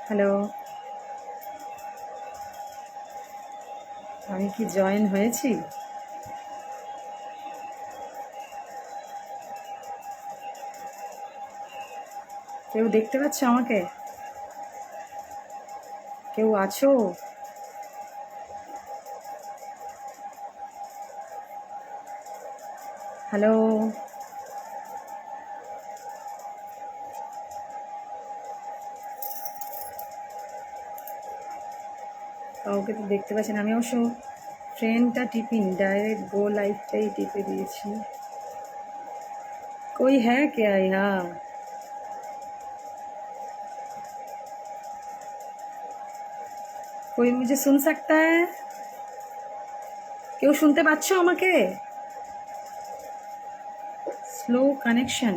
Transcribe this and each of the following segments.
Hello, আমি কি join হয়েছি? কেউ দেখতে পাচ্ছ আমাকে? কেউ আছো? হ্যালো, কাউকে তো দেখতে পাচ্ছি না। আমি অবশ্য ফ্রেন্ডটা টিপিনি, ডাইরেক্ট গো লাইভটাই টিপে দিয়েছি। कोई है क्या यहाँ? कोई मुझे सुन सकता है? কেউ শুনতে পাচ্ছ আমাকে? Slow connection.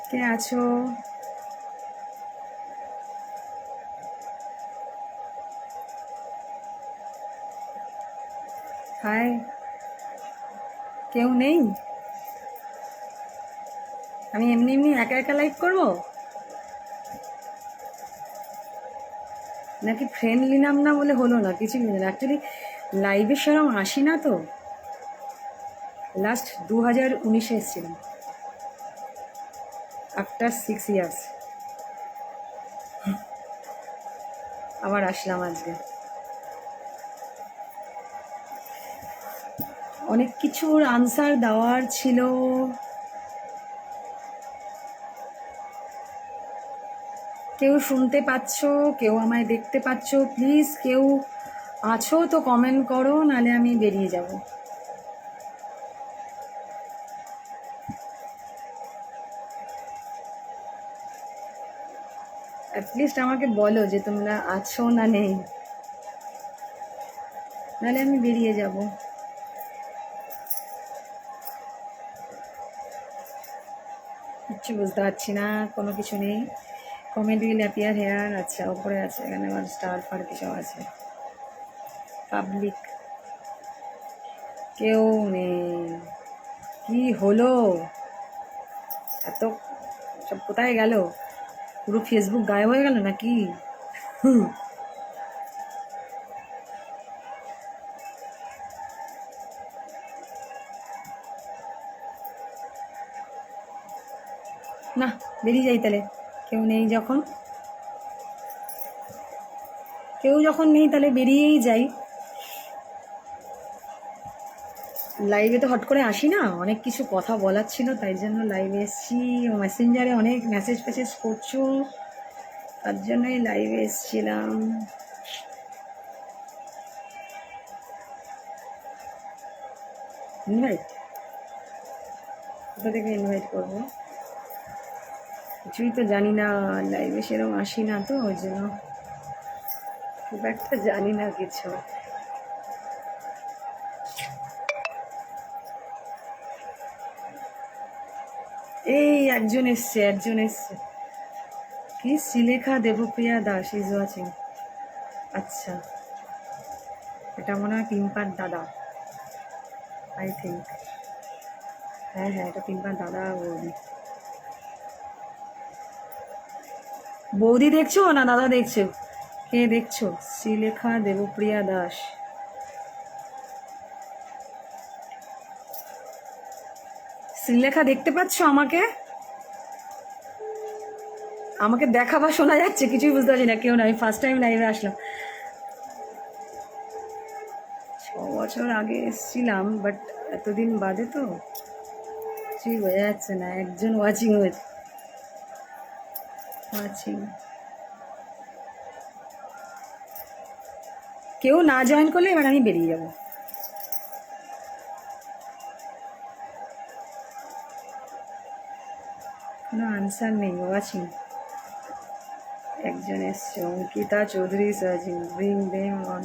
কে আছো? হাই, কেউ নেই? আমি এমনি এমনি একা একা লাইভ করবো নাকি ফ্রেন্ড নিলাম না বলে হলো না? কিছুই বুঝলাম অ্যাকচুয়ালি। লাইভে সেরকম আসি না তো। লাস্ট 2019-এ এসেছিলাম, আফটার 6 ইয়ার্স আবার আসলাম আজকে। অনেক কিছুর আনসার দেওয়ার ছিল। কেউ শুনতে পাচ্ছ? কেউ আমায় দেখতে পাচ্ছ? প্লিজ কেউ আছো তো কমেন্ট করো, নাহলে আমি বেরিয়ে যাব। অ্যাটলিস্ট আমাকে বলো যে তোমরা আছো না নেই, নাহলে আমি বেরিয়ে যাব। কিচ্ছু বুঝতে পারছি না, কোনো কিছু নেই। Comment will appear here. আচ্ছা, ওপরে আছে, এখানে আমার স্টার ফার কিছু আছে। পাবলিক কেউ নেই। কি হলো? এত সব কোথায় গেল? পুরো ফেসবুক গায়েব হয়ে গেল নাকি? না, বেরিয়ে যাই তাহলে। কেউ নেই যখন, নেই তাহলে বেরিয়েই যাই। লাইভে তো হট করে আসি না, অনেক কিছু কথা বলার ছিল, তাই জন্য লাইভে এসেছি। মেসেঞ্জারে অনেক মেসেজ ফেসেজ করছো, তার জন্যই লাইভে এসেছিলাম। ইনভাইট কোথা থেকে ইনভাইট করবো? কিছুই তো জানি না, লাইভে সেরকম আসি না তো, ওই জন্য খুব একটা জানি না কিছু। এই একজন এসছে। কি শ্রীলেখা দেবপ্রিয়া দাস ইজ ওয়াচিং। আচ্ছা, এটা মনে হয় পিম্পার দাদা, আই থিঙ্ক। হ্যাঁ হ্যাঁ, এটা পিম্পার দাদা বৌদি। বৌদি দেখছো না দাদা দেখছো? কে দেখছো? শ্রীলেখা দেবপ্রিয়া দাস। শ্রীলেখা দেখতে পাচ্ছ আমাকে? আমাকে দেখা বা শোনা যাচ্ছে কিছুই বুঝতে পারছি না। কেউ না, আমি ফার্স্ট টাইম লাইভে আসলাম। 6 বছর আগে এসেছিলাম, বাট এতদিন বাদে তো কিছুই বোঝা যাচ্ছে না। একজন ওয়াচিং হয়েছে। কেউ না জয়েন করলে এবার আমি বেরিয়ে যাব। কোনো আনসার নেই, ওয়াচিং। একজন এসছে, Ankita Chowdhury সার্জিং, bring them on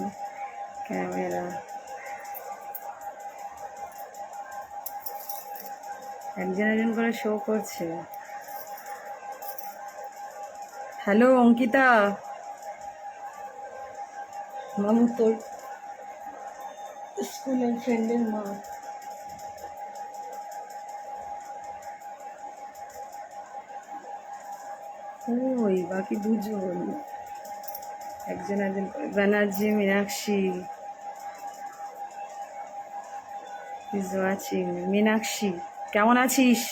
camera. একজন করে শো করছে। হ্যালো অঙ্কিতা, মামু তোর স্কুলের ফ্রেন্ডের মা। ওই বাকি দুজন, একজন একজন করে। Banerjee, Meenakshi is watching. মীনাক্ষী কেমন আছিস?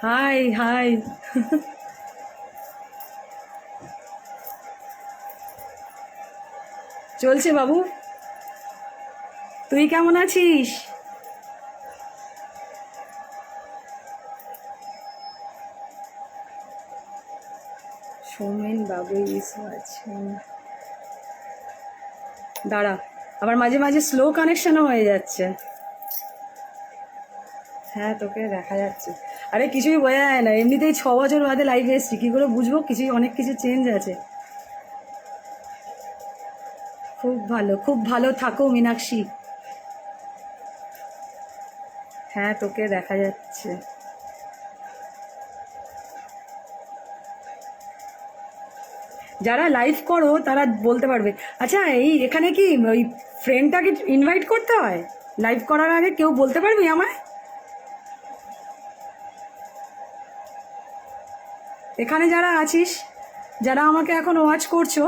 Hi hi. চলছে বাবু, তুই কেমন আছিস? সৌমেন বাবু ইজ ওয়াচিং। দাঁড়া, আবার মাঝে মাঝে স্লো কানেকশনও হয়ে যাচ্ছে। হ্যাঁ তোকে দেখা যাচ্ছে। আরে কিছুই বোঝা যায় না, এমনিতেই 6 বছর বাদে লাইভে এসছি, কী করে বুঝবো? কিছুই, অনেক কিছু চেঞ্জ আছে। খুব ভালো, খুব ভালো থাকো মীনাক্ষী। হ্যাঁ তোকে দেখা যাচ্ছে। যারা লাইভ করো তারা বলতে পারবে। আচ্ছা, এই এখানে কি ওই ফ্রেন্ডটাকে ইনভাইট করতে হয় লাইভ করার আগে? কেউ বলতে পারবি আমায়? এখানে যারা আছিস, যারা আমাকে এখন ওয়াচ করছো,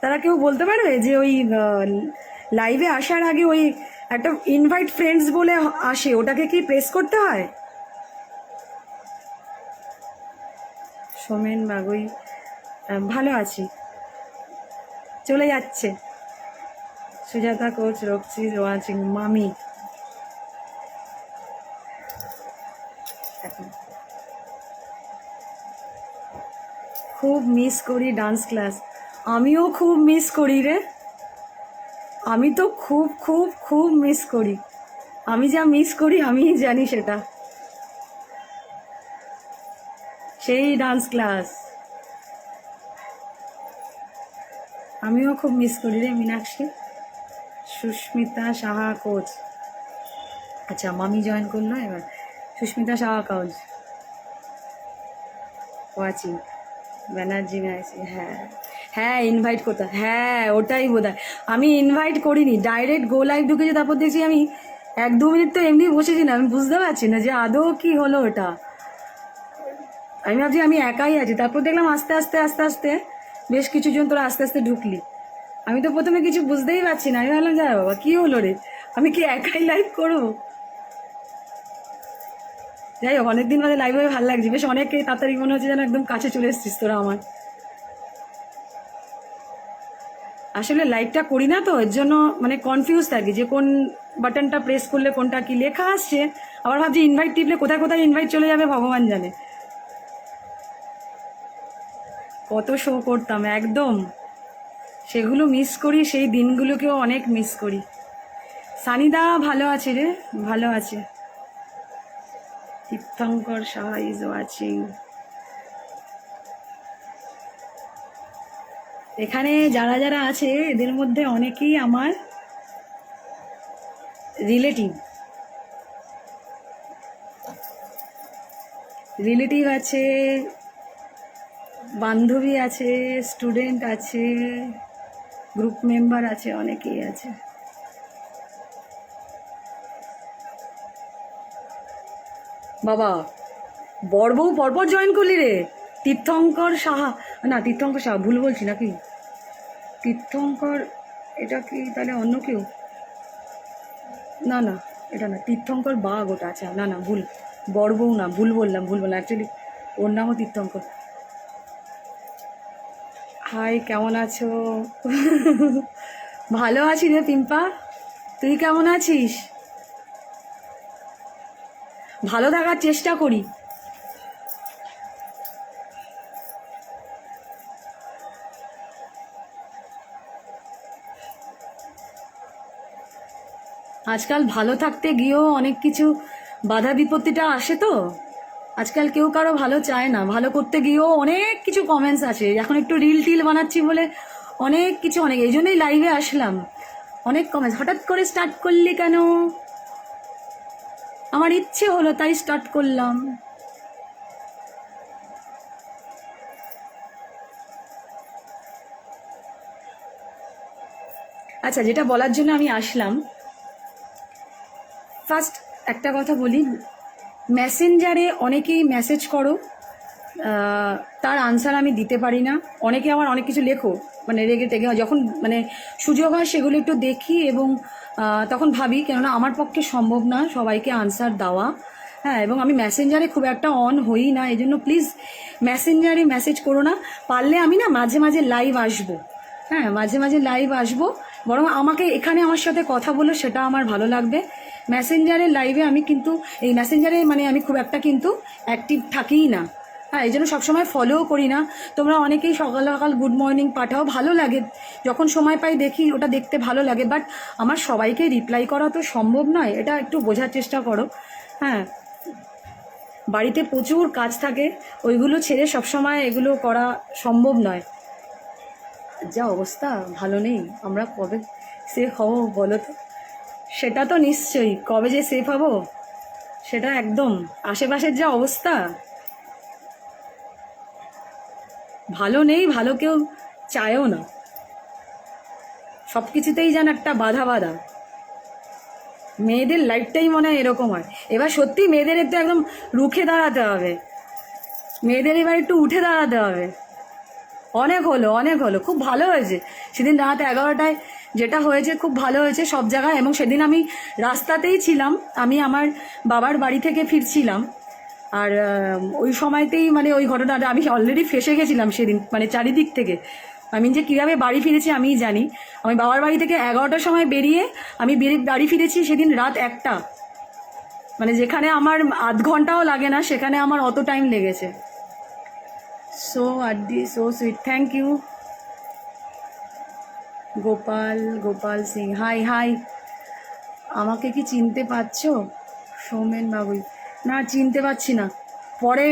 তারা কেউ বলতে পারবে যে ওই লাইভে আসার আগে ওই একটা ইনভাইট ফ্রেন্ডস বলে আসে, ওটাকে কি প্রেস করতে হয়? সোমেন বাগুই ভালো আছি, চলে যাচ্ছে। Sujata coach, Roxie watching. মামি খুব মিস করি ডান্স ক্লাস। আমিও খুব মিস করি রে, আমি তো খুব খুব খুব মিস করি। আমি যা মিস করি আমিই জানি সেটা। সেই ডান্স ক্লাস আমিও খুব মিস করি রে মীনাক্ষী। সুস্মিতা সাহা কোচ, আচ্ছা মামি জয়েন করলো এবার। Sushmita Saha coach watching. ব্যানার্জি ম্যাচি, হ্যাঁ হ্যাঁ ইনভাইট করতে, হ্যাঁ ওটাই বোধ হয়। আমি ইনভাইট করিনি, ডাইরেক্ট গো লাইভ ঢুকেছি, তারপর দেখছি আমি 1-2 মিনিট তো এমনি বসেছি না, আমি বুঝতে পারছি না যে আদৌ কি হলো ওটা। আমি ভাবছি আমি একাই আছি, তারপর দেখলাম আস্তে আস্তে আস্তে আস্তে বেশ কিছুজন তোরা আস্তে আস্তে ঢুকলি। আমি তো প্রথমে কিছু বুঝতেই পারছি না, আমি ভাবলাম যা বাবা কী হলো রে, আমি কি একাই লাইভ করবো? যাই হোক, অনেকদিন বাদে লাইভ হয়ে ভালো লাগছে, বেশ অনেকেই তাড়াতাড়ি মনে হচ্ছে যেন একদম কাছে চলে এসেছিস তোরা আমার। আসলে লাইভটা করি না তো, এর জন্য মানে কনফিউজ থাকি যে কোন বাটনটা প্রেস করলে কোনটা কি লেখা আসছে, আবার ভাবছি ইনভাইট টিপলে কোথায় কোথায় ইনভাইট চলে যাবে ভগবান জানে। কত শো করতাম একদম, সেগুলো মিস করি, সেই দিনগুলোকেও অনেক মিস করি। সানিদা ভালো আছে রে, ভালো আছে। তীর্থঙ্কর সাহা ইজ ওয়াচিং। এখানে যারা যারা আছে এদের মধ্যে অনেকেই আমার রিলেটিভ রিলেটিভ আছে, বান্ধবী আছে, স্টুডেন্ট আছে, গ্রুপ মেম্বার আছে, অনেকেই আছে। বাবা বড় বউ পরপর জয়েন করলি রে। তীর্থঙ্কর সাহা, না তীর্থঙ্কর সাহা ভুল বলছি নাকি? তীর্থঙ্কর, এটা কি তাহলে অন্য কেউ? না না এটা না, তীর্থঙ্কর বাঘ ওটা। আচ্ছা না না ভুল, বড় বউ না, ভুল বললাম অ্যাকচুয়ালি ওর নামও তীর্থঙ্কর। হাই কেমন আছো? ভালো আছি রে পিম্পা, তুই কেমন আছিস? ভালো থাকার চেষ্টা করি। আজকাল ভালো থাকতে গিয়েও অনেক কিছু বাধা বিপত্তিটা আসে তো। আজকাল কেউ কারো ভালো চায় না, ভালো করতে গিয়েও অনেক কিছু কমেন্টস আছে। এখন একটু রিল টিল বানাচ্ছি বলে অনেক কিছু, অনেক, এই জন্যই লাইভে আসলাম। অনেক কমেন্টস, হঠাৎ করে স্টার্ট করলি কেন? আমার ইচ্ছে হলো তাই স্টার্ট করলাম। আচ্ছা, যেটা বলার জন্য আমি আসলাম, ফার্স্ট একটা কথা বলি, মেসেঞ্জারে অনেকেই মেসেজ করো, তার আনসার আমি দিতে পারি না। অনেকে আমার অনেক কিছু লেখো, মানে রেগে টেগে যখন মানে সুযোগ হয় সেগুলো একটু দেখি এবং তখন ভাবি, কেননা আমার পক্ষে সম্ভব না সবাইকে আনসার দেওয়া। হ্যাঁ, এবং আমি মেসেঞ্জারে খুব একটা অন হই না, এই জন্য প্লিজ মেসেঞ্জারে মেসেজ করো না। পারলে আমি না মাঝে মাঝে লাইভ আসবো, হ্যাঁ মাঝে মাঝে লাইভ আসবো, বরং আমাকে এখানে আমার সাথে কথা বলো, সেটা আমার ভালো লাগবে। মেসেঞ্জারের লাইভে আমি কিন্তু এই মেসেঞ্জারে মানে আমি খুব একটা কিন্তু অ্যাক্টিভ থাকিই না। হ্যাঁ, এই জন্য সবসময় ফলোও করি না। তোমরা অনেকেই সকাল সকাল গুড মর্নিং পাঠাও, ভালো লাগে, যখন সময় পাই দেখি, ওটা দেখতে ভালো লাগে। বাট আমার সবাইকে রিপ্লাই করা তো সম্ভব নয়, এটা একটু বোঝার চেষ্টা করো। হ্যাঁ, বাড়িতে প্রচুর কাজ থাকে, ওইগুলো ছেড়ে সবসময় এগুলো করা সম্ভব নয়। যা অবস্থা ভালো নেই, আমরা কবে সেফ হব বলো তো? সেটা তো নিশ্চয়ই, কবে যে সেফ হব সেটা একদম, আশেপাশের যা অবস্থা ভালো নেই, ভালো কেউ চায়ও না, সব কিছুতেই যেন একটা বাধা বাধা। মেয়েদের লাইফটাই মনে হয় এরকম হয়। এবার সত্যি মেয়েদের একটু একদম রুখে দাঁড়াতে হবে, মেয়েদের এবার একটু উঠে দাঁড়াতে হবে। অনেক হলো, অনেক হলো, খুব ভালো হয়েছে সেদিন রাত 11টায় যেটা হয়েছে, খুব ভালো হয়েছে সব জায়গায়। এবং সেদিন আমি রাস্তাতেই ছিলাম, আমি আমার বাবার বাড়ি থেকে ফিরছিলাম, আর ওই সময়তেই মানে ওই ঘটনাটা আমি অলরেডি ফেসে গেছিলাম সেদিন, মানে চারিদিক থেকে। আমি যে কীভাবে বাড়ি ফিরেছি আমিই জানি। আমি বাবার বাড়ি থেকে 11টার সময় বেরিয়ে আমি বাড়ি ফিরেছি সেদিন রাত 1টা, মানে যেখানে আমার আধ ঘন্টাও লাগে না সেখানে আমার অত টাইম লেগেছে। সো আড্ডি, so sweet, thank you. Gopal Singh, hi hi. আমাকে কি চিনতে পারছো? সৌমেন বাবুই, না চিনতে পারছি না। পরে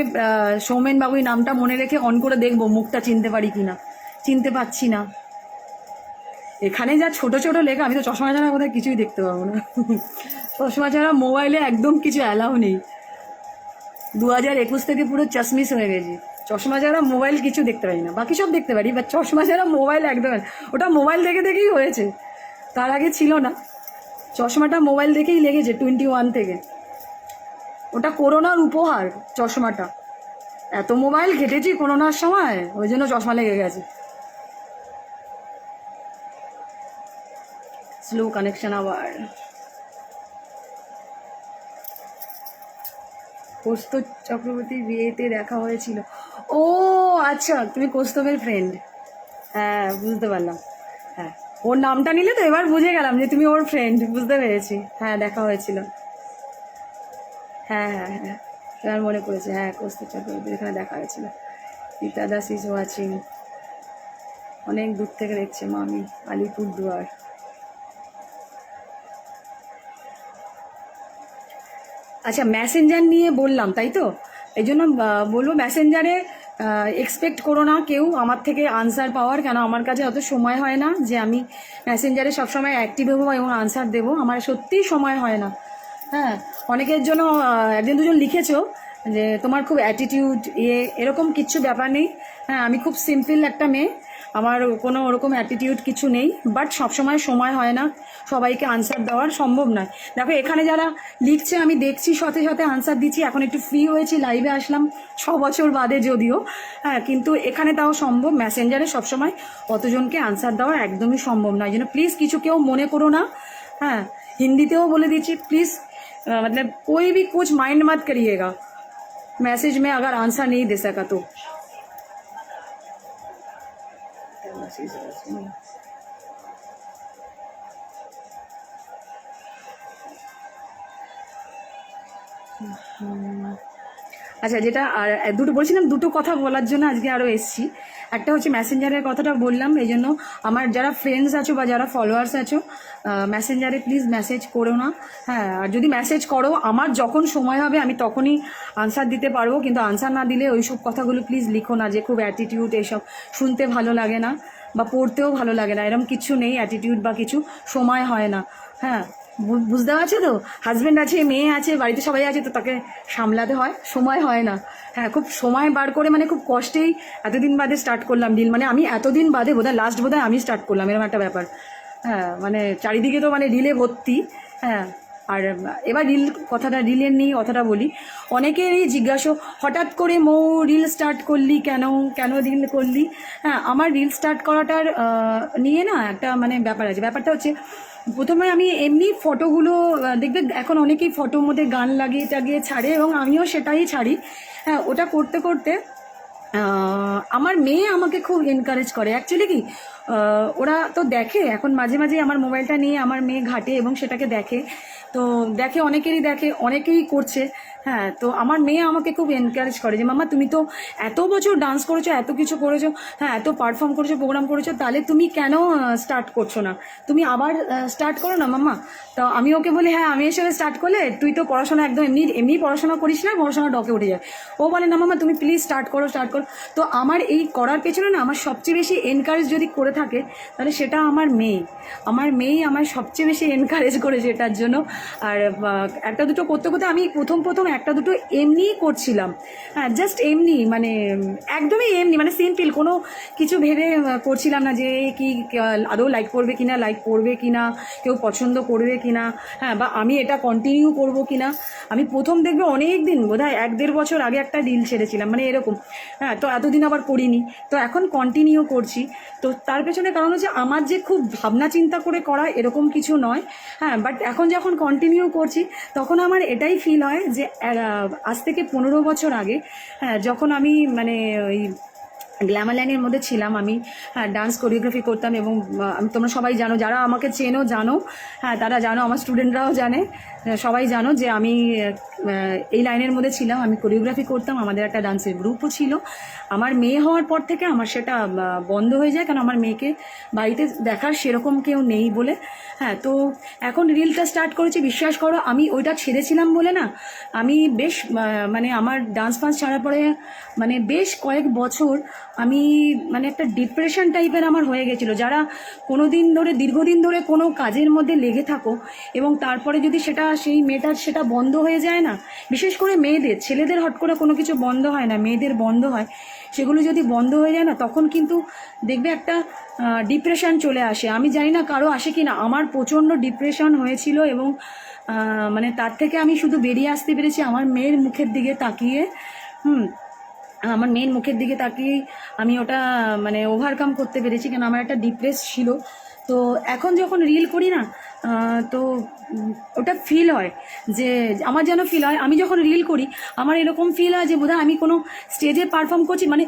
সৌমেন বাবুই নামটা মনে রেখে অন করে দেখবো মুখটা চিনতে পারি কিনা। চিনতে পারছি না, এখানে যা ছোট ছোট লেখা, আমি তো চশমা ছাড়া বোধহয় কিছুই দেখতে পাবো না। চশমা ছাড়া মোবাইলে একদম কিছু অ্যালাউ নেই। 2021 থেকে পুরো চশমিস হয়ে গেছি, চশমা ছাড়া মোবাইল কিছু দেখতে পারি না, বাকি সব দেখতে পারি, বা চশমা ছাড়া মোবাইল একদম। ওটা মোবাইল দেখে দেখেই হয়েছে, তার আগে ছিল না। চশমাটা মোবাইল দেখেই লেগেছে 21 থেকে, ওটা করোনার উপহার চশমাটা। এত মোবাইল ঘেটেছি করোনার সময়, ওই জন্য চশমা লেগে গেছে। স্লো কানেকশন আবার। কৌস্তব চক্রবর্তীর বিয়েতে দেখা হয়েছিল। ও আচ্ছা, তুমি কৌস্তবের ফ্রেন্ড, হ্যাঁ বুঝতে পারলাম। হ্যাঁ, ওর নামটা নিলে তো এবার বুঝে গেলাম যে তুমি ওর ফ্রেন্ড, বুঝতে পেরেছি। হ্যাঁ, দেখা হয়েছিল। হ্যাঁ হ্যাঁ হ্যাঁ, এবার মনে পড়েছে। হ্যাঁ, কৌস্তব চক্রবর্তীর এখানে দেখা হয়েছিল। রীতা দাস ইজ ওয়াচিং, অনেক দূর থেকে দেখছে মামি, আলিপুরদুয়ার। আচ্ছা, মেসেঞ্জার নিয়ে বললাম তাই তো, এই জন্য বলবো মেসেঞ্জারে এক্সপেক্ট করো না কেউ আমার থেকে আনসার পাওয়ার, কেন আমার কাছে অত সময় হয় না যে আমি মেসেঞ্জারে সবসময় অ্যাক্টিভ হবো এবং আনসার দেবো, আমার সত্যিই সময় হয় না। হ্যাঁ, অনেকের জন্য একজন দুজন লিখেছো যে তোমার খুব অ্যাটিটিউড, এরকম কিচ্ছু ব্যাপার নেই। হ্যাঁ, আমি খুব সিম্পল একটা মেয়ে, আমার কোনো ওরকম অ্যাটিটিউড কিছু নেই, বাট সবসময় সময় হয় না সবাইকে আনসার দেওয়ার, সম্ভব নয়। দেখো এখানে যারা লিখছে আমি দেখছি, সাথে সাথে আনসার দিচ্ছি। এখন একটু ফ্রি হয়েছি, লাইভে আসলাম 6 বছর বাদে যদিও, হ্যাঁ, কিন্তু এখানে তাও সম্ভব। মেসেঞ্জারে সবসময় অতজনকে আনসার দেওয়া একদমই সম্ভব নয়, যেন প্লিজ কিছু কেউ মনে করো না। হ্যাঁ, হিন্দিতেও বলে দিচ্ছি, প্লিজ मतलब कोई भी कुछ माइंड मत करिएगा मैसेज में अगर आंसर नहीं दे सका तो। আচ্ছা, যেটা আর দুটো বলছিলাম, দুটো কথা বলার জন্য আজকে আরও এসছি। একটা হচ্ছে মেসেঞ্জারের কথাটা বললাম, এই জন্য আমার যারা ফ্রেন্ডস আছো বা যারা ফলোয়ার্স আছো, মেসেঞ্জারে প্লিজ মেসেজ করো না। হ্যাঁ, আর যদি মেসেজ করো, আমার যখন সময় হবে আমি তখনই আনসার দিতে পারবো, কিন্তু আনসার না দিলে ওইসব কথাগুলো প্লিজ লিখো না যে খুব অ্যাটিটিউড, এইসব শুনতে ভালো লাগে না বা পড়তেও ভালো লাগে না, এরকম কিছু নেই অ্যাটিটিউড বা কিছু, সময় হয় না। হ্যাঁ, বুঝতে পারছো তো, হাজব্যান্ড আছে, মেয়ে আছে, বাড়িতে সবাই আছে, তো তাকে সামলাতে হয়, সময় হয় না। হ্যাঁ, খুব সময় বার করে মানে খুব কষ্টেই এতদিন বাদে স্টার্ট করলাম ডিল, মানে আমি এতদিন বাদে বোধহয় লাস্ট বোধহয় আমি স্টার্ট করলাম, এরকম একটা ব্যাপার। হ্যাঁ মানে চারিদিকে তো মানে রিলে ভর্তি। হ্যাঁ আর এবার রিলের নিয়ে কথাটা বলি। অনেকেরই জিজ্ঞাসা, হঠাৎ করে মৌ রিল স্টার্ট করলি কেন, কেন রিল করলি? হ্যাঁ আমার রিল স্টার্ট করাটার নিয়ে না একটা মানে ব্যাপার আছে। ব্যাপারটা হচ্ছে, প্রথমে আমি এমনি ফটোগুলো দেখবে এখন অনেকেই ফটোর মধ্যে গান লাগিয়ে টাগিয়ে ছাড়ে, এবং আমিও সেটাই ছাড়ি। হ্যাঁ ওটা করতে করতে আমার মেয়ে আমাকে খুব এনকারেজ করে। অ্যাকচুয়ালি কি ওরা তো দেখে, এখন মাঝে মাঝে আমার মোবাইলটা নিয়ে আমার মেয়ে ঘাটে এবং সেটাকে দেখে। তো দেখে, অনেকেরই দেখে, অনেকেই করছে। হ্যাঁ তো আমার মেয়ে আমাকে খুব এনকারেজ করে যে মাম্মা তুমি তো এত বছর ডান্স করেছো, এত কিছু করেছো, হ্যাঁ এত পারফর্ম করেছো, প্রোগ্রাম করেছো, তাহলে তুমি কেন স্টার্ট করছো না? তুমি আবার স্টার্ট করো না মাম্মা। তো আমি ওকে বলি হ্যাঁ আমি এর সাথে স্টার্ট করলে তুই তো পড়াশোনা একদম এমনি এমনি পড়াশোনা করিস না, পড়াশোনা ডকে উঠে যায়। ও বলে না মাম্মা তুমি প্লিজ স্টার্ট করো, স্টার্ট করো। তো আমার এই করার পেছনে না আমার সবচেয়ে বেশি এনকারেজ যদি করে থাকে তাহলে সেটা আমার মেয়ে। আমার মেয়েই আমার সবচেয়ে বেশি এনকারেজ করেছে এটার জন্য। আর একটা দুটো করতে করতে আমি প্রথম একটা দুটো এমনিই করছিলাম। হ্যাঁ জাস্ট এমনি, মানে একদমই এমনি, মানে সিম্পল, কোনো কিছু ভেবে করছিলাম না যে কি আদৌ লাইক করবে কিনা, লাইক করবে কিনা, কেউ পছন্দ করবে কিনা, হ্যাঁ বা আমি এটা কন্টিনিউ করব কিনা। আমি প্রথম দেখবে অনেক দিন, বোধহয় 1-1.5 বছর আগে একটা রিল ছেড়েছিলাম, মানে এরকম। হ্যাঁ তো এতদিন আবার করিনি, তো এখন কন্টিনিউ করছি। তো তার পেছনে কারণ হচ্ছে আমার যে খুব ভাবনা চিন্তা করে করা এরকম কিছু নয়। হ্যাঁ বাট এখন যখন কন্টিনিউ করছি তখন আমার এটাই ফিল হয় যে আজ থেকে 15 বছর আগে, হ্যাঁ যখন আমি মানে ওই গ্ল্যামার লাইনের মধ্যে ছিলাম, আমি হ্যাঁ ডান্স কোরিওগ্রাফি করতাম। এবং আমি, তোমরা সবাই জানো, যারা আমাকে চেনো জানো, হ্যাঁ তারা জানো, আমার স্টুডেন্টরাও জানে, সবাই জানো যে আমি এই লাইনের মধ্যে ছিলাম। আমি কোরিওগ্রাফি করতাম, আমাদের একটা ডান্সের গ্রুপও ছিল। আমার মেয়ে হওয়ার পর থেকে আমার সেটা বন্ধ হয়ে যায়, কারণ আমার মেয়েকে বাড়িতে দেখার সেরকম কেউ নেই বলে। হ্যাঁ তো এখন রিলটা স্টার্ট করেছি, বিশ্বাস করো আমি ওইটা ছেড়েছিলাম বলে না, আমি বেশ মানে আমার ডান্স ফান্স ছাড়ার পরে মানে বেশ কয়েক বছর আমি মানে একটা ডিপ্রেশন টাইপের আমার হয়ে গেছিলো। যারা কোনো দিন ধরে, দীর্ঘদিন ধরে কোনো কাজের মধ্যে লেগে থাকো এবং তারপরে যদি সেটা, সেই মেয়েটার সেটা বন্ধ হয়ে যায় না, বিশেষ করে মেয়েদের, ছেলেদের হট করে কোনো কিছু বন্ধ হয় না, মেয়েদের বন্ধ হয়, সেগুলো যদি বন্ধ হয়ে যায় না তখন কিন্তু দেখবে একটা ডিপ্রেশন চলে আসে। আমি জানি না কারো আসে কি না, আমার প্রচণ্ড ডিপ্রেশন হয়েছিল। এবং মানে তার থেকে আমি শুধু বেরিয়ে আসতে পেরেছি আমার মেয়ের মুখের দিকে তাকিয়ে। আমার মেয়ের মুখের দিকে তাকিয়েই আমি ওটা মানে ওভারকাম করতে পেরেছি, কেন আমার একটা ডিপ্রেস ছিল। তো এখন যখন রিল করি না তো ওটা ফিল হয় যে, আমার যেন ফিল হয় আমি যখন রিল করি, আমার এরকম ফিল হয় যে বোধহয় আমি কোনো স্টেজে পারফর্ম করছি। মানে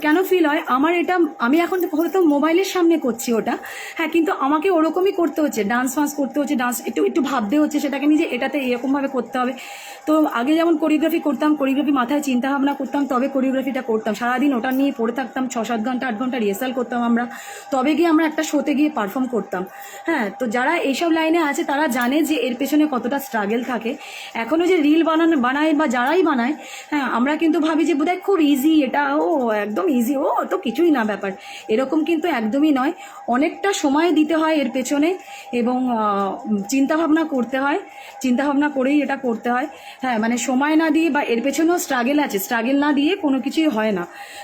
কেন ফিল হয় আমার এটা, আমি এখন হয়তো মোবাইলের সামনে করছি ওটা, হ্যাঁ কিন্তু আমাকে ওরকমই করতে হচ্ছে, ডান্স ফান্স করতে হচ্ছে, ডান্স একটু একটু ভাবতে হচ্ছে সেটাকে নিজে, এটাতে এরকমভাবে করতে হবে। তো আগে যেমন কোরিওগ্রাফি করতাম, কোরিওগ্রাফি মাথায় চিন্তা ভাবনা করতাম, তবে কোরিওগ্রাফিটা করতাম, সারাদিন ওটা নিয়ে পড়ে থাকতাম, 6-7 ঘন্টা 8 ঘন্টা রিহার্সাল করতাম আমরা, তবে গিয়ে আমরা একটা শোতে গিয়ে পারফর্ম করতাম। হ্যাঁ তো যারা এইসব লাইনে আছে তারা জানে যে এর পেছনে কতটা স্ট্রাগল থাকে। এখনও যে রিল বানায় বা যারাই বানায়, হ্যাঁ আমরা কিন্তু ভাবি যে বোধহয় খুব ইজি, এটা ও একদম ইজি, ও তো কিছুই না ব্যাপার, এরকম কিন্তু একদমই নয়। অনেকটা সময় দিতে হয় এর পেছনে, এবং চিন্তাভাবনা করতে হয়, চিন্তাভাবনা করেই এটা করতে হয়। হ্যাঁ মানে সময় না দিয়ে বা এর পেছনেও স্ট্রাগল আছে, স্ট্রাগল না দিয়ে কোনো কিছুই হয় না।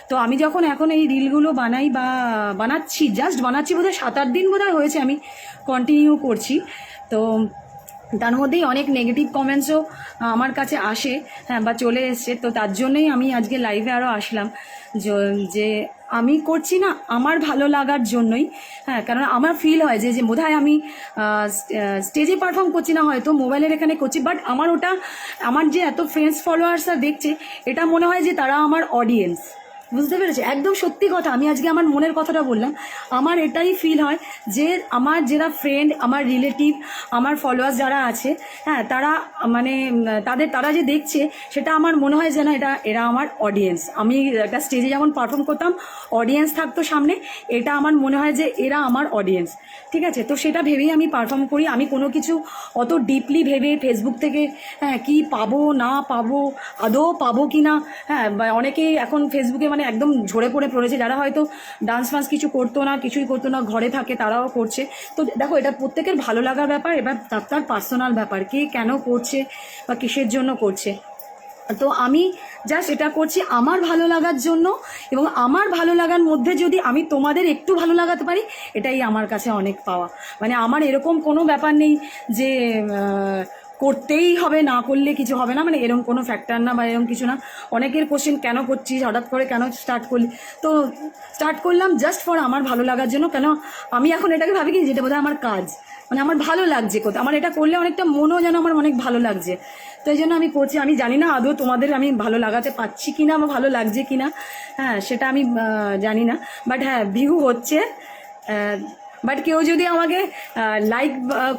তো আমি যখন এখন এই রিলগুলো বানাই বা বানাচ্ছি, জাস্ট বানাচ্ছি, বোধহয় 7-8 দিন বোধহয় হয়েছে আমি কন্টিনিউ করছি। তো তার মধ্যেই অনেক নেগেটিভ কমেন্টসও আমার কাছে আসে, হ্যাঁ বা চলে এসছে। তো তার জন্যই আমি আজকে লাইভে আরও আসলাম যে আমি করছি না আমার ভালো লাগার জন্যই। হ্যাঁ কারণ আমার ফিল হয় যে বোধহয় আমি স্টেজে পারফর্ম করছি না, হয়তো মোবাইলের এখানে করছি, বাট আমার ওটা, আমার যে এত ফ্রেন্ডস ফলোয়ার্সরা দেখছে, এটা মনে হয় যে তারা আমার অডিয়েন্স। বুঝতে পেরেছি, একদম সত্যি কথা, আমি আজকে আমার মনের কথাটা বললাম। আমার এটাই ফিল হয় যে আমার যারা ফ্রেন্ড, আমার রিলেটিভ, আমার ফলোয়ার্স যারা আছে, হ্যাঁ তারা মানে তারা যে দেখছে, সেটা আমার মনে হয় যে না এরা আমার অডিয়েন্স। আমি একটা স্টেজে যেমন পারফর্ম করতাম, অডিয়েন্স থাকতো সামনে, এটা আমার মনে হয় যে এরা আমার অডিয়েন্স। ঠিক আছে, তো সেটা ভেবেই আমি পারফর্ম করি। আমি কোনো কিছু অত ডিপলি ভেবে ফেসবুক থেকে হ্যাঁ কী পাবো না পাবো, আদৌ পাবো কি না, হ্যাঁ বা অনেকেই এখন ফেসবুকে মানে একদম ঝরে পড়েছে, যারা হয়তো ডান্স ফান্স কিছু করতো না, কিছুই করতো না, ঘরে থাকে, তারাও করছে। তো দেখো এটা প্রত্যেকের ভালো লাগার ব্যাপার, এবার তার পার্সোনাল ব্যাপার, কে কেন করছে বা কিসের জন্য করছে। তো আমি জাস্ট এটা করছি আমার ভালো লাগার জন্য, এবং আমার ভালো লাগার মধ্যে যদি আমি তোমাদের একটু ভালো লাগাতে পারি, এটাই আমার কাছে অনেক পাওয়া। মানে আমার এরকম কোনো ব্যাপার নেই যে করতেই হবে, না করলে কিছু হবে না, মানে এরকম কোনো ফ্যাক্টর না বা এরকম কিছু না। অনেকের কোশ্চেন, কেন করছিস হঠাৎ করে, কেন স্টার্ট করলি? তো স্টার্ট করলাম জাস্ট ফর আমার ভালো লাগার জন্য। কেন আমি এখন এটাকে ভাবি কি, যেটা বোধহয় আমার কাজ, মানে আমার ভালো লাগছে কোথাও, আমার এটা করলে অনেকটা মনও যেন আমার অনেক ভালো লাগছে। তো এই জন্য আমি করছি। আমি জানি না আদৌ তোমাদের আমি ভালো লাগাতে পারছি কিনা বা ভালো লাগছে কিনা, হ্যাঁ সেটা আমি জানি না, বাট হ্যাঁ ভিউ হচ্ছে। বাট কেউ যদি আমাকে লাইক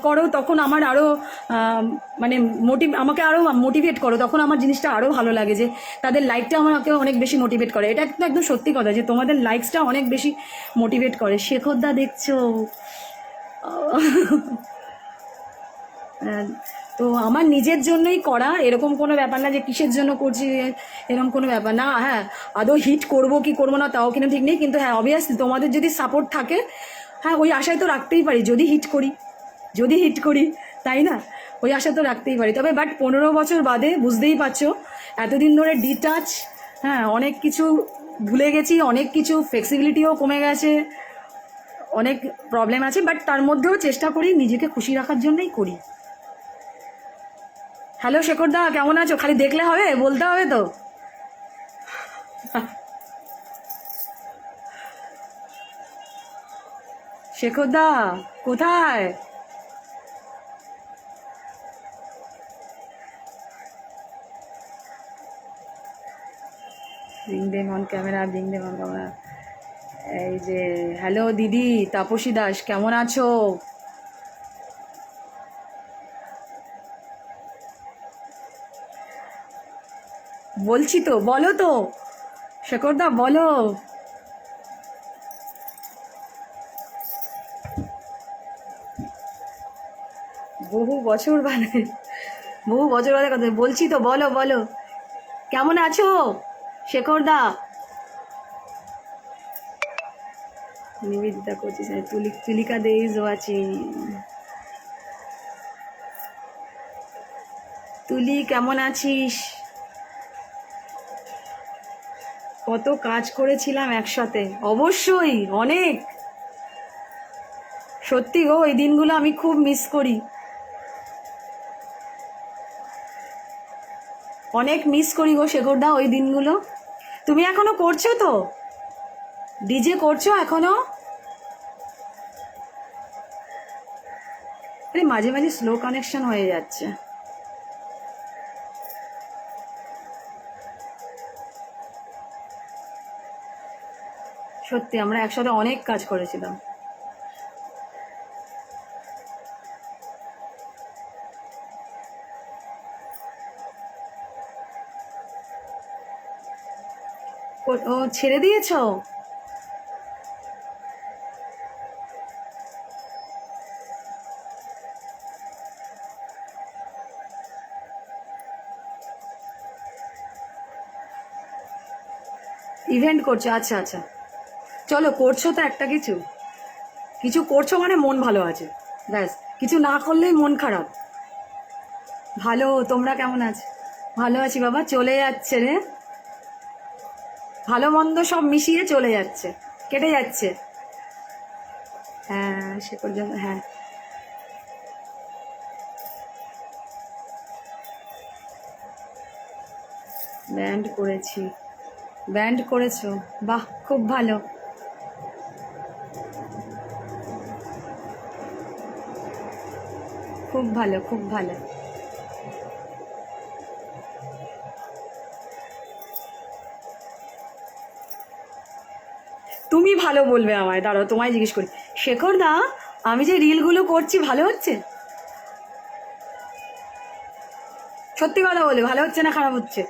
করো, তখন আমার আরও মানে আমাকে আরও মোটিভেট করো, তখন আমার জিনিসটা আরও ভালো লাগে, যে তাদের লাইকটা আমাকে অনেক বেশি মোটিভেট করে। এটা কিন্তু একদম সত্যি কথা, যে তোমাদের লাইকসটা অনেক বেশি মোটিভেট করে। শেখরদা দেখছো? তো আমার নিজের জন্যই করা, এরকম কোনো ব্যাপার না যে কিসের জন্য করছি, এরকম কোনো ব্যাপার না। হ্যাঁ আদৌ হিট করবো কি করবো না তাও কিন্তু ঠিক নেই, কিন্তু হ্যাঁ অবভিয়াসলি তোমাদের যদি সাপোর্ট থাকে, হ্যাঁ ওই আশায় তো রাখতেই পারি, যদি হিট করি, তাই না? ওই আশা তো রাখতেই পারি। তবে বাট 15 বছর বাদে বুঝতেই পারছো, এতদিন ধরে ডিটাচ, হ্যাঁ অনেক কিছু ভুলে গেছি, অনেক কিছু ফ্লেক্সিবিলিটিও কমে গেছে, অনেক প্রবলেম আছে, বাট তার মধ্যেও চেষ্টা করি নিজেকে খুশি রাখার জন্যই করি। হ্যালো শেখরদা, কেমন আছো? খালি দেখলে হবে, বলতে হবে তো। শেখরদা কোথায়? রিং দেম অন ক্যামেরা, এই যে হ্যালো দিদি তাপসী দাস, কেমন আছো? বলছি তো, বলো তো শেখরদা, বলো। বহু বছর বাদে, কথা বলছি তো, বলো বলো, কেমন আছো শেখরদা? নিবেদিতা করছিস, তুলিকা দে ইজ ওয়াচিং। তুলি কেমন আছিস? কত কাজ করেছিলাম একসাথে, অবশ্যই অনেক, সত্যি গো ওই দিনগুলো আমি খুব মিস করি, অনেক মিস করি গো শেখরদা ওই দিনগুলো। তুমি এখনো করছো তো? ডিজে করছো এখনো? আরে মাঝে মাঝে স্লো কানেকশন হয়ে যাচ্ছে। সত্যি আমরা একসাথে অনেক কাজ করেছিলাম। ও ছেড়ে দিয়েছো? ইভেন্ট করছো, আচ্ছা আচ্ছা, চলো করছো তো একটা কিছু, কিছু করছো মানে মন ভালো আছে, ব্যাস। কিছু না করলেই মন খারাপ। ভালো, তোমরা কেমন আছো? ভালো আছি বাবা, চলে যাচ্ছে রে, ভালো মন্দ সব মিশিয়ে চলে যাচ্ছে, কেটে যাচ্ছে। হ্যাঁ সে পর্যন্ত, হ্যাঁ ব্যান্ড করেছো, বাহ খুব ভালো। খুব ভালো, খুব ভালো। তুমি ভালো বলবে আমায়, দাঁড়াও তোমায় জিজ্ঞেস করি। শেখরদা, আমি যে রিলগুলো করছি ভালো হচ্ছে? সত্যি কথা বলে, ভালো হচ্ছে না খারাপ হচ্ছে?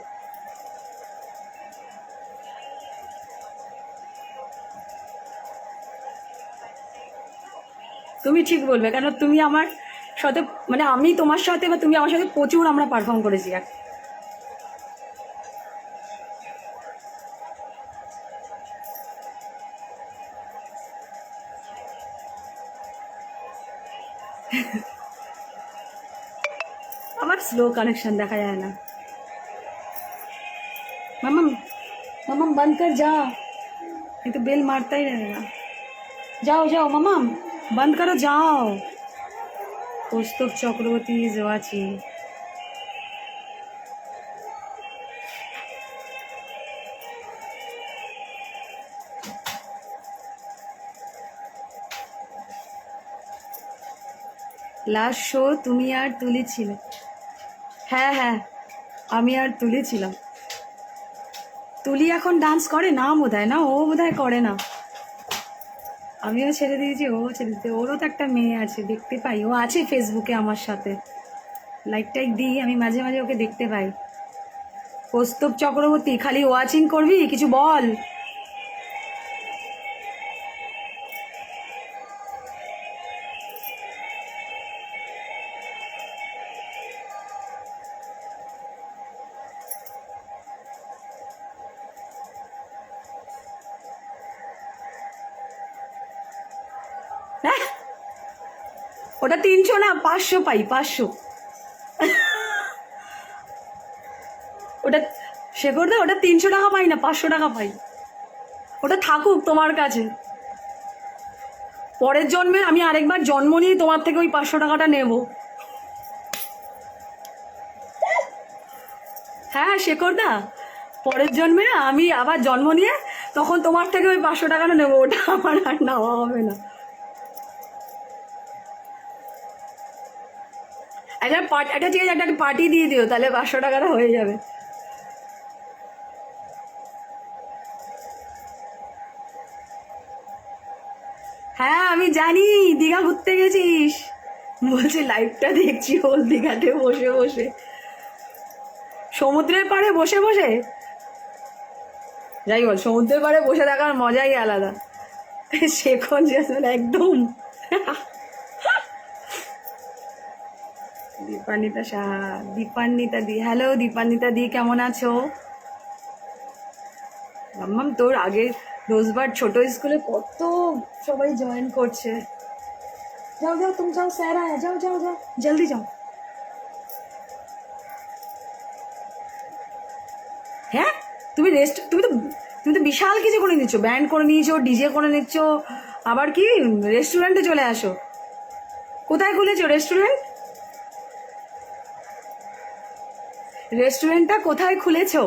তুমি ঠিক বলবে, কারণ তুমি আমার সাথে, মানে আমি তোমার সাথে বা তুমি আমার সাথে প্রচুর আমরা পারফর্ম করেছি। আমার স্লো কানেকশন দেখা যায় না। मम्म मम्म बंद कर जा, नहीं तो बेल मारता ही रहेगा। जाओ जाओ मम्मा, बंद करो जाओ। Kaustav Chakraborty is watching. Last show তুমি আর তুলি ছিলে। হ্যাঁ হ্যাঁ, আমি আর তুলি ছিলাম। তুলি এখন ডান্স করে না বোধহয়, না ও বোধহয় করে না। আমিও ছেড়ে দিয়েছি, ও ছেড়ে দিতে। ওরও তো একটা মেয়ে আছে, দেখতে পাই, ও আছে ফেসবুকে আমার সাথে, লাইক টাইক দিই আমি মাঝে মাঝে, ওকে দেখতে পাই। কৌস্তব চক্রবর্তী খালি ওয়াচিং করবি, কিছু বল। হ্যাঁ, ওটা 300 না 500 পাই, 500। ওটা শেখর দা, ওটা 300 টাকা পাই না, 500 টাকা পাই। ওটা থাকুক তোমার কাছে, পরের জন্মে আমি আরেকবার জন্ম নিয়ে তোমার থেকে ওই 500 টাকাটা নেব। হ্যাঁ শেখর দা, পরের জন্মে আমি আবার জন্ম নিয়ে তখন তোমার থেকে ওই 500 টাকাটা নেবো, ওটা আমার আর নেওয়া হবে না। একটা ঠিক আছে, একটা পার্টি দিয়ে দিও, তাহলে 500 টাকাটা হয়ে যাবে। হ্যাঁ আমি জানি, দীঘা ঘুরতে গেছিস বলছি, লাইভটা দেখছি ওল দীঘাতে বসে বসে, সমুদ্রের পাড়ে বসে বসে। যাই বল, সমুদ্রের পাড়ে বসে থাকার মজাই আলাদা। শেখন যেন একদম। দীপান্বিতা সাহা, দীপান্বিতা দি, হ্যালো দীপান্বিতা দি, কেমন আছো? মাম্মাম তোর আগে রোজবার ছোট স্কুলে কত সবাই জয়েন করছে। যাও যাও তুমি যাও, স্যার আয়া, যাও যাও যাও জলদি যাও। হ্যাঁ তুমি তুমি তো বিশাল কিছু করে নিচ্ছ, ব্যান্ড করে নিয়েছো, ডিজে করে নিচ্ছ, আবার কি রেস্টুরেন্টে চলে আসো। কোথায় খুলেছো রেস্টুরেন্ট? রেস্টুরেন্টটা কোথায় খুলেছো?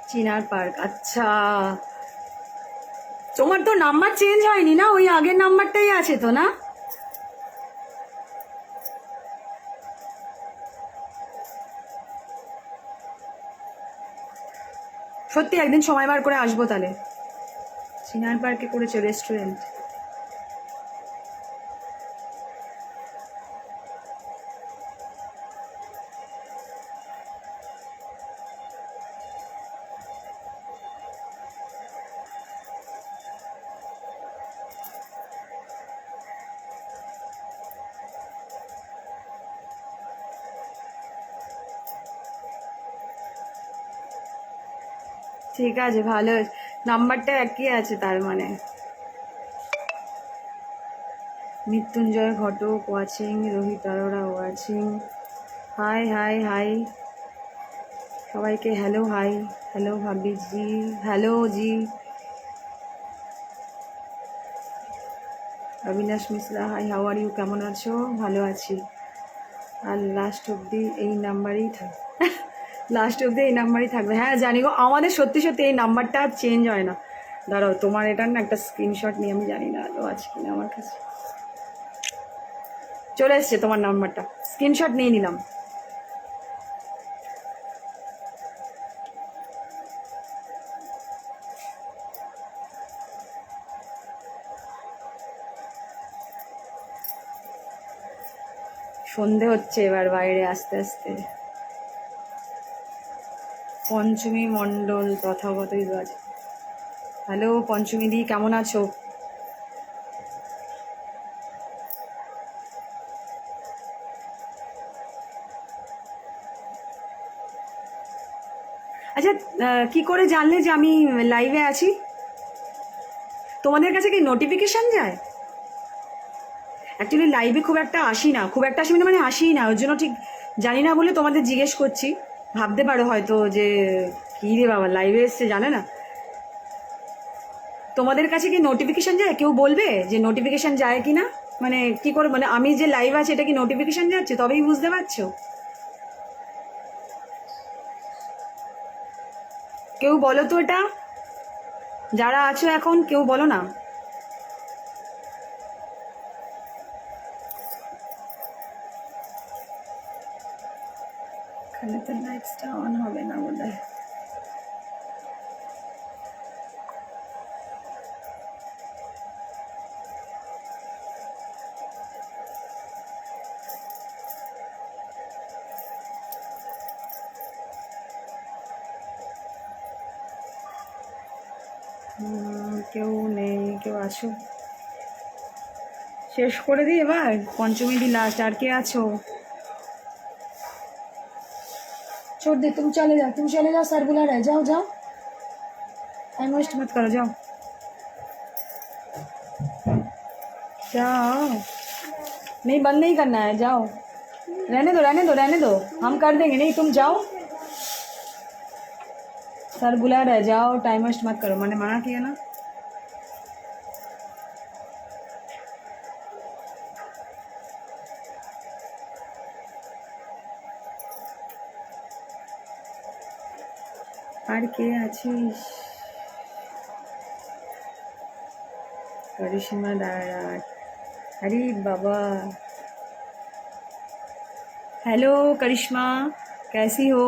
চিনার পার্ক, আচ্ছা। তোমার তো নাম্বার চেঞ্জ হয়নি না, ওই আগের নাম্বারটাই আছে তো না? সত্যি একদিন সময় বার করে আসবো তাহলে। চিনার পার্কে করেছো রেস্টুরেন্ট? ঠিক আছে, ভালো, নাম্বারটা একই আছে তার মানে। Mrityunjay Ghatak watching, Rohit Arora watching. Hi hi hi সবাইকে, হ্যালো হাই, হ্যালো ভাবি ji, hello ji. Abinash Mishra, hi how are you, কেমন আছো? ভালো আছি। আর লাস্ট অবধি এই নাম্বারই লাস্ট অবধি এই নাম্বারই থাকবে। হ্যাঁ জানি গো, আমাদের সত্যি সত্যি এই নাম্বারটা আর চেঞ্জ হয় না। দাঁড়াও, তোমার এটার না একটা স্ক্রিনশট নিয়ে, আমি জানি না আদৌ আছে কিনা আমার কাছে। চলে এসছে তোমার নাম্বারটা, স্ক্রিনশট নিয়ে নিলাম। সন্ধে হচ্ছে এবার বাইরে আস্তে আস্তে। পঞ্চমী মণ্ডল তথাগতই বাজে। হ্যালো পঞ্চমী দি, কেমন আছো? আচ্ছা, কি করে জানলে যে আমি লাইভে আছি? তোমাদের কাছে কি নোটিফিকেশন যায়? অ্যাকচুয়ালি লাইভে খুব একটা আসি না, খুব একটা আসি মানে আসিই না, ওর জন্য ঠিক জানি না বলে তোমাদের জিজ্ঞেস করছি। ভাবতে পারো হয়তো যে কী রে বাবা লাইভে এসছে, জানে না। তোমাদের কাছে কি নোটিফিকেশন যায়? কেউ বলবে যে নোটিফিকেশন যায় কি না? মানে কি করে, মানে আমি যে লাইভ আছে এটা কি নোটিফিকেশন যাচ্ছে? তবেই বুঝতে পারছো। কেউ বলো তো এটা, যারা আছো এখন কেউ বলো না। এখানে তো লাইটসটা অন হবে না বোধ হয়। কেউ নেই, কেউ আছো? শেষ করে দিই এবার, পঞ্চমী দি লাস্ট। আর কে আছো? छोड़ दे, तुम चले जाओ, सर बुला रहा है, जाओ जाओ, टाइम वेस्ट मत करो, जाओ जाओ। नहीं, बंद नहीं करना है, जाओ। रहने दो रहने दो रहने दो, हम कर देंगे। नहीं तुम जाओ, सर बुला रहा है, जाओ, टाइम वेस्ट मत करो। मैंने मना किया ना। আর কে আছিস? करिश्मा दाराट, अरे बाबा। हेलो करिश्मा, कैसी हो?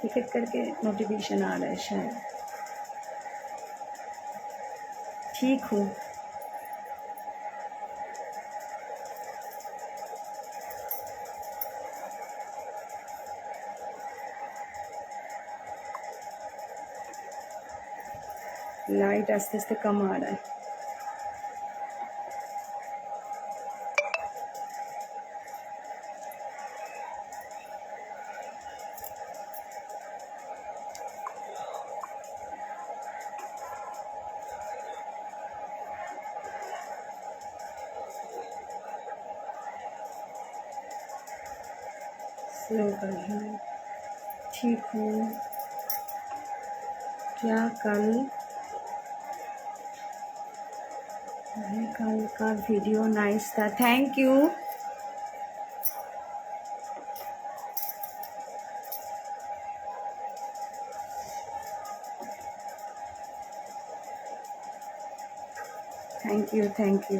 टिकट करके नोटिफिकेशन आ रहा है शायद। ठीक हूँ। लाइट आस्ते आस्ते कम आ रहा है। स्लो कर रही। ठीक हूँ। क्या कल का वीडियो नाइस था, thank you. Thank you thank you.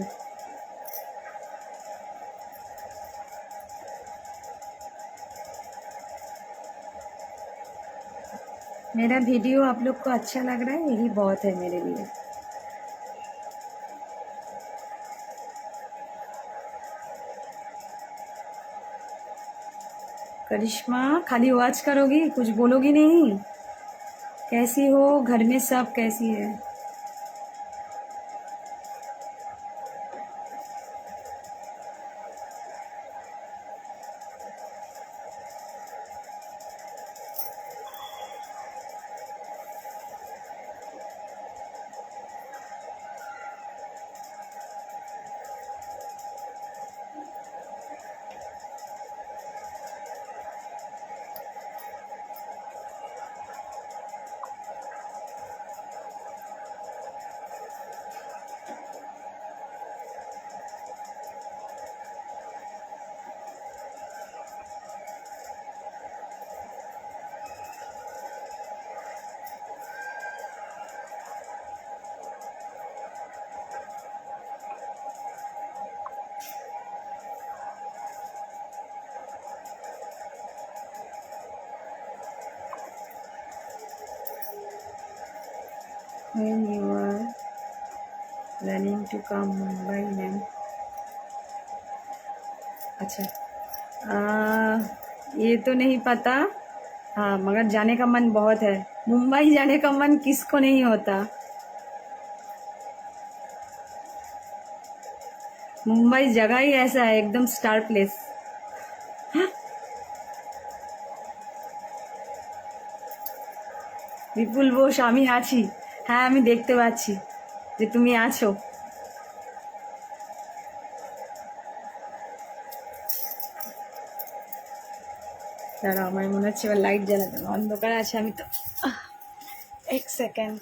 मेरा वीडियो आप लोग को अच्छा लग रहा है, यही बहुत है मेरे लिए। करिश्मा खाली वॉच करोगी, कुछ बोलोगी नहीं? कैसी हो, घर में सब कैसी है? When you are planning to come Mumbai ma'am? अच्छा, ये तो नहीं पता। हाँ मगर जाने का मन बहुत है। मुंबई जाने का मन किसको नहीं होता। मुंबई जगह ही ऐसा है, एकदम स्टार प्लेस। বিপুল বোস, আমি আছি। হ্যাঁ, আমি দেখতে পাচ্ছি যে তুমি আছো। দাঁড়াও, আমার মনে হচ্ছে এবার লাইট জ্বালাতে হবে। অন্ধকার আছে, আমি তো এক second.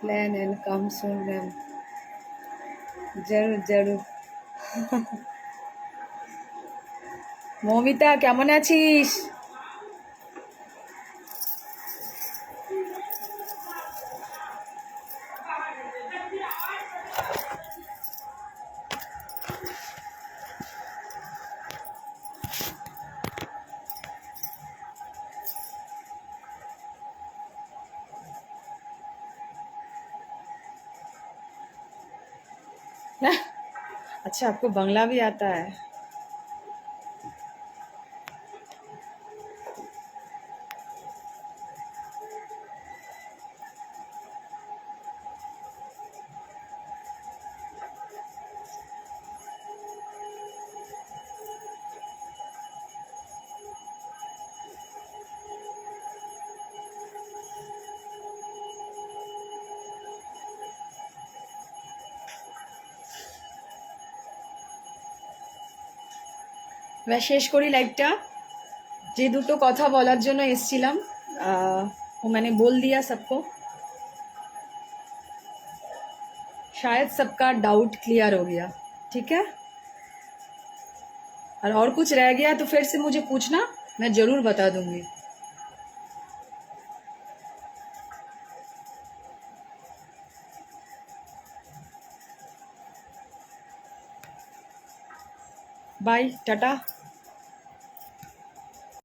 Plan and come soon ma'am. जरूर जरूर। মৌমিতা কেমন আছিস? अच्छा, आपको बंगला भी आता है? मैं শেষ করি লাইভটা। যে দুটো কথা বলার জন্য এসেছিলাম वो मैंने बोल दिया सबको। शायद सबका डाउट क्लियर हो गया। ठीक है, और कुछ रह गया तो फिर से मुझे पूछना, मैं ज़रूर बता दूंगी। बाय, टाटा।